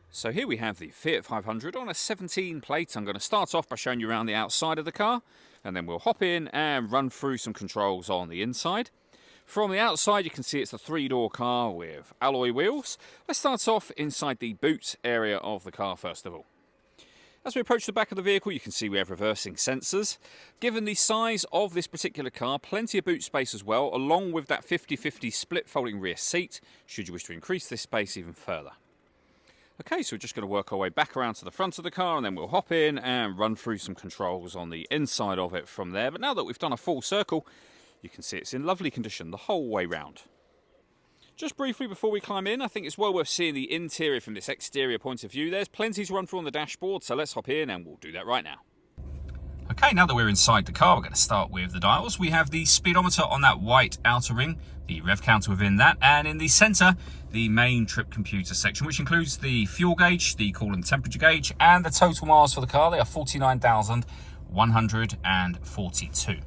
So here we have the Fiat 500 on a 17 plate. I'm going to start off by showing you around the outside of the car, and then we'll hop in and run through some controls on the inside. From the outside you can see it's a 3-door car with alloy wheels. Let's start off inside the boot area of the car first of all. As we approach the back of the vehicle, you can see we have reversing sensors. Given the size of this particular car, plenty of boot space as well, along with that 50-50 split folding rear seat, should you wish to increase this space even further. Okay, so we're just going to work our way back around to the front of the car, and then we'll hop in and run through some controls on the inside of it from there. But now that we've done a full circle, you can see it's in lovely condition the whole way round. Just briefly before we climb in, I think it's well worth seeing the interior from this exterior point of view. There's plenty to run through on the dashboard, so let's hop in and we'll do that right now. Okay, now that we're inside the car, we're going to start with the dials. We have the speedometer on that white outer ring, the rev counter within that, and in the centre, the main trip computer section, which includes the fuel gauge, the coolant temperature gauge, and the total miles for the car. They are 49,142.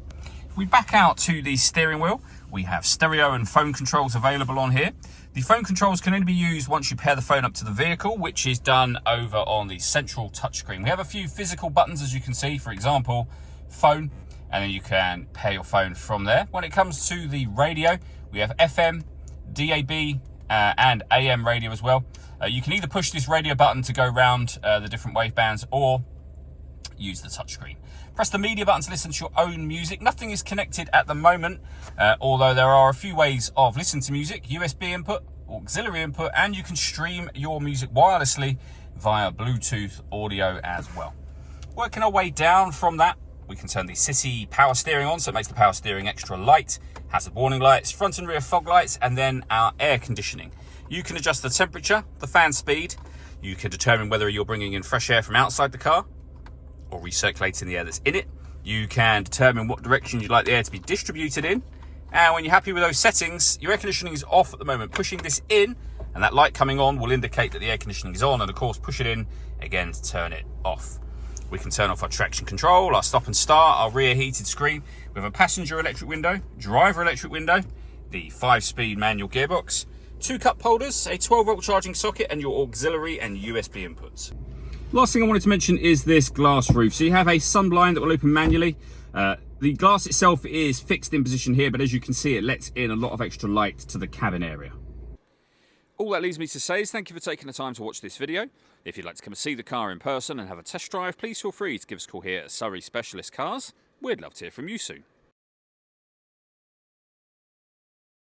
If we back out to the steering wheel, we have stereo and phone controls available on here. The phone controls can only be used once you pair the phone up to the vehicle, which is done over on the central touchscreen. We have a few physical buttons, as you can see, for example, phone, and then you can pair your phone from there. When it comes to the radio, we have FM, DAB, and AM radio as well. You can either push this radio button to go around the different wavebands or use the touchscreen. Press the media button to listen to your own music. Nothing is connected at the moment, although there are a few ways of listening to music: USB input, auxiliary input, and you can stream your music wirelessly via Bluetooth audio as well. Working our way down from that, we can turn the city power steering on, so it makes the power steering extra light, hazard warning lights, front and rear fog lights, and then our air conditioning. You can adjust the temperature, the fan speed. You can determine whether you're bringing in fresh air from outside the car or recirculating the air that's in it. You can determine what direction you'd like the air to be distributed in. And when you're happy with those settings, your air conditioning is off at the moment. Pushing this in and that light coming on will indicate that the air conditioning is on, and of course push it in again to turn it off. We can turn off our traction control, our stop and start, our rear heated screen. We have a passenger electric window, driver electric window, the 5-speed manual gearbox, 2 cup holders, a 12-volt charging socket, and your auxiliary and USB inputs. Last thing I wanted to mention is this glass roof. So you have a sunblind that will open manually. The glass itself is fixed in position here, but as you can see, it lets in a lot of extra light to the cabin area. All that leaves me to say is thank you for taking the time to watch this video. If you'd like to come and see the car in person and have a test drive, please feel free to give us a call here at Surrey Specialist Cars. We'd love to hear from you soon.